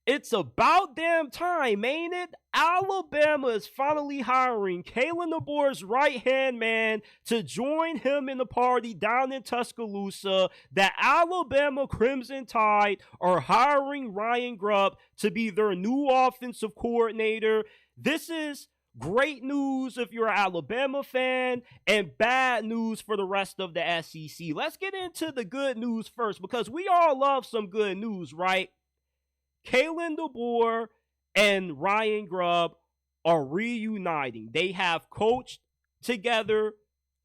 It's about damn time, ain't it? Alabama is finally hiring Kalen DeBoer's right-hand man to join him in the party down in Tuscaloosa. The Alabama Crimson Tide are hiring Ryan Grubb to be their new offensive coordinator. This is great news if you're an Alabama fan and bad news for the rest of the SEC. Let's get into the good news first because we all love some good news, right? Kalen DeBoer and Ryan Grubb are reuniting. They have coached together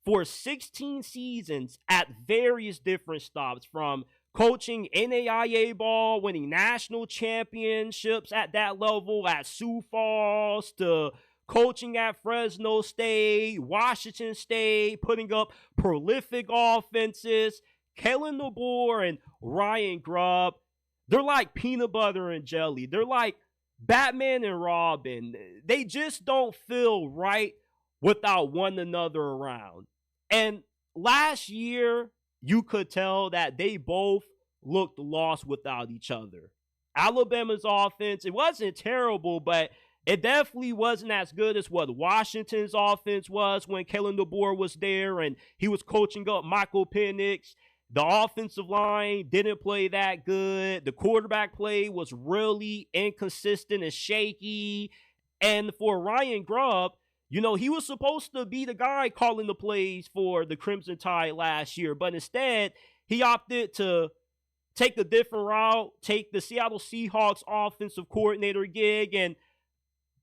for 16 seasons at various different stops, from coaching NAIA ball, winning national championships at that level at Sioux Falls, to coaching at Fresno State, Washington State, putting up prolific offenses. Kalen DeBoer and Ryan Grubb, they're like peanut butter and jelly. They're like Batman and Robin. They just don't feel right without one another around. And last year, you could tell that they both looked lost without each other. Alabama's offense, it wasn't terrible, but it definitely wasn't as good as what Washington's offense was when Kalen DeBoer was there and he was coaching up Michael Penix. The offensive line didn't play that good. The quarterback play was really inconsistent and shaky. And for Ryan Grubb, he was supposed to be the guy calling the plays for the Crimson Tide last year. But instead, he opted to take a different route, take the Seattle Seahawks offensive coordinator gig. And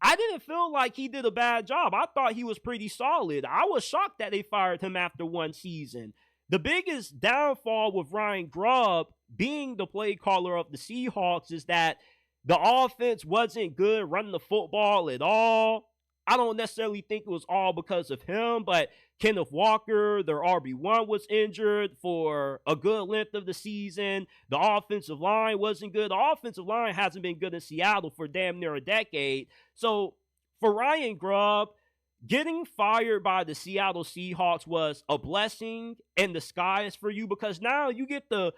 I didn't feel like he did a bad job. I thought he was pretty solid. I was shocked that they fired him after one season. The biggest downfall with Ryan Grubb being the play caller of the Seahawks is that the offense wasn't good running the football at all. I don't necessarily think it was all because of him, but Kenneth Walker, their RB1, was injured for a good length of the season. The offensive line wasn't good. The offensive line hasn't been good in Seattle for damn near a decade. So for Ryan Grubb, getting fired by the Seattle Seahawks was a blessing in disguise for you, because now you get to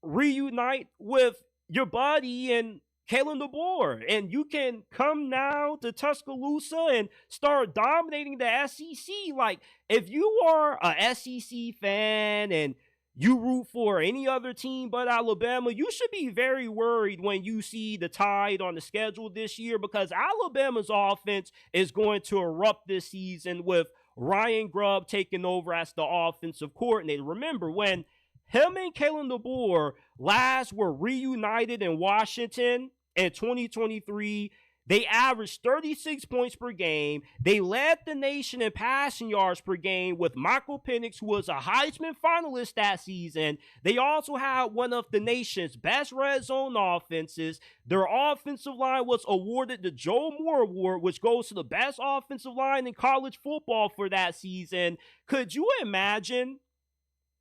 reunite with your buddy and Kalen DeBoer, and you can come now to Tuscaloosa and start dominating the SEC. Like, if you are a SEC fan and you root for any other team but Alabama, you should be very worried when you see the Tide on the schedule this year, because Alabama's offense is going to erupt this season with Ryan Grubb taking over as the offensive coordinator. Remember, when him and Kalen DeBoer last were reunited in Washington in 2023, they averaged 36 points per game. They led the nation in passing yards per game with Michael Penix, who was a Heisman finalist that season. They also had one of the nation's best red zone offenses. Their offensive line was awarded the Joe Moore Award, which goes to the best offensive line in college football for that season. Could you imagine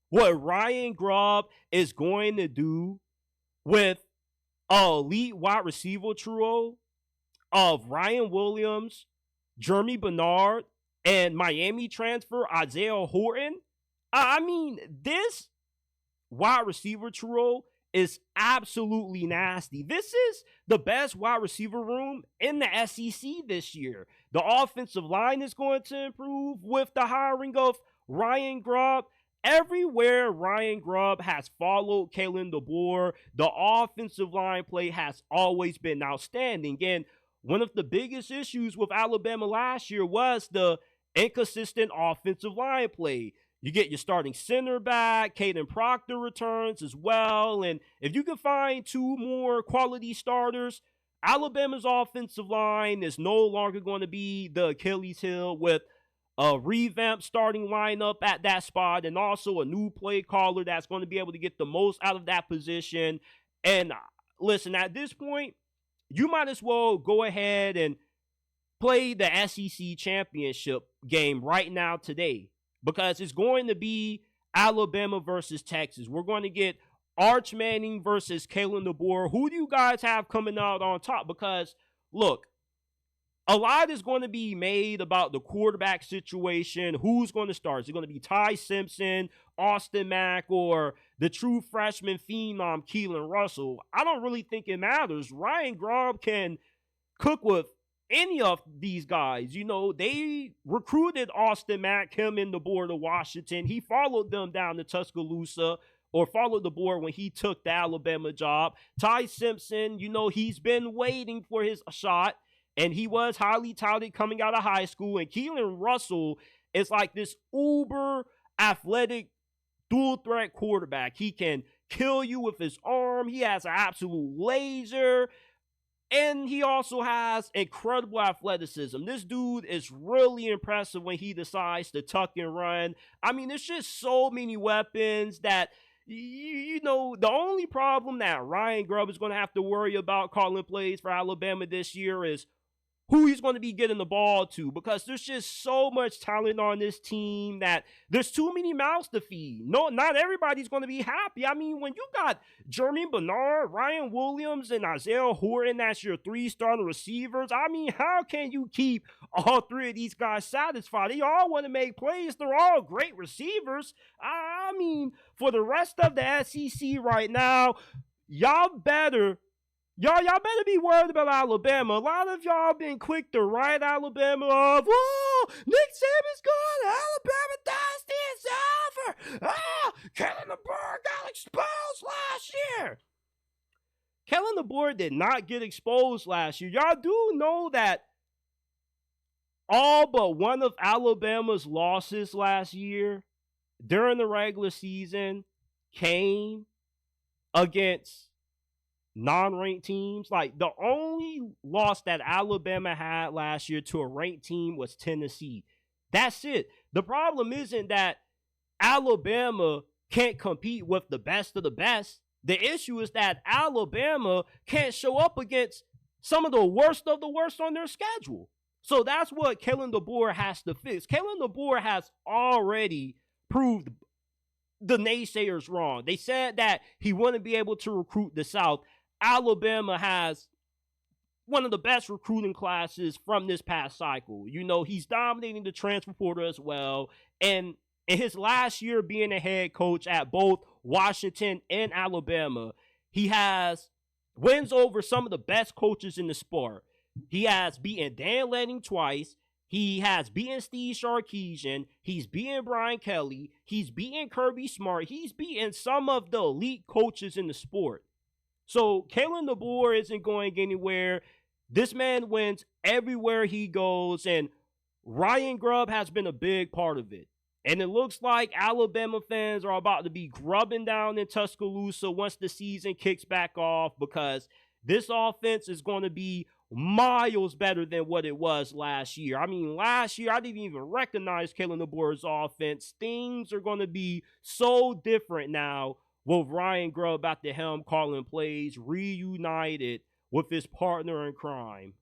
what Ryan Grubb is going to do with an elite wide receiver trio of Ryan Williams, Jeremy Bernard, and Miami transfer Isaiah Horton? I mean, this wide receiver trio is absolutely nasty. This is the best wide receiver room in the SEC this year. The offensive line is going to improve with the hiring of Ryan Grubb. Everywhere Ryan Grubb has followed Kalen DeBoer, the offensive line play has always been outstanding. And one of the biggest issues with Alabama last year was the inconsistent offensive line play. You get your starting center back, Caden Proctor returns as well, and if you can find two more quality starters, Alabama's offensive line is no longer going to be the Achilles heel, with a revamped starting lineup at that spot and also a new play caller that's going to be able to get the most out of that position. And listen, at this point, you might as well go ahead and play the SEC championship game right now today, because it's going to be Alabama versus Texas. We're going to get Arch Manning versus Kalen DeBoer. Who do you guys have coming out on top? Because, look, a lot is going to be made about the quarterback situation. Who's going to start? Is it going to be Ty Simpson, Austin Mack, or the true freshman phenom Keelan Russell, I don't really think it matters. Ryan Grubb can cook with any of these guys. You know, they recruited Austin Mack, him and DeBoer to Washington. He followed them down to Tuscaloosa, or followed DeBoer when he took the Alabama job. Ty Simpson, you know, he's been waiting for his shot, and he was highly touted coming out of high school. And Keelan Russell is like this uber athletic dual threat quarterback. He can kill you with his arm. He has an absolute laser. And he also has incredible athleticism. This dude is really impressive when he decides to tuck and run. I mean, there's just so many weapons that, you know, the only problem that Ryan Grubb is going to have to worry about calling plays for Alabama this year is who he's going to be getting the ball to, because there's just so much talent on this team that there's too many mouths to feed. No, not everybody's going to be happy. I mean, when you got Jermaine Bernard, Ryan Williams, and Isaiah Horton as your three starting receivers, I mean, how can you keep all three of these guys satisfied? They all want to make plays. They're all great receivers. I mean, for the rest of the SEC right now, y'all better be worried about Alabama. A lot of y'all been quick to write Alabama off. Oh, Nick Saban's gone. Alabama dynasty is over. Ah, Kalen DeBoer got exposed last year. Kalen DeBoer did not get exposed last year. Y'all do know that all but one of Alabama's losses last year during the regular season came against non-ranked teams. Like, the only loss that Alabama had last year to a ranked team was Tennessee. That's it. The problem isn't that Alabama can't compete with the best of the best. The issue is that Alabama can't show up against some of the worst on their schedule. So that's what Kalen DeBoer has to fix. Kalen DeBoer has already proved the naysayers wrong. They said that he wouldn't be able to recruit the South. Alabama has one of the best recruiting classes from this past cycle. You know, he's dominating the transfer portal as well. And in his last year being a head coach at both Washington and Alabama, he has wins over some of the best coaches in the sport. He has beaten Dan Lanning twice. He has beaten Steve Sarkisian. He's beaten Brian Kelly. He's beaten Kirby Smart. He's beaten some of the elite coaches in the sport. So Kalen DeBoer isn't going anywhere. This man wins everywhere he goes, and Ryan Grubb has been a big part of it. And it looks like Alabama fans are about to be grubbing down in Tuscaloosa once the season kicks back off, because this offense is going to be miles better than what it was last year. I mean, last year, I didn't even recognize Kalen DeBoer's offense. Things are going to be so different now with Ryan Grubb at the helm calling plays, reunited with his partner in crime.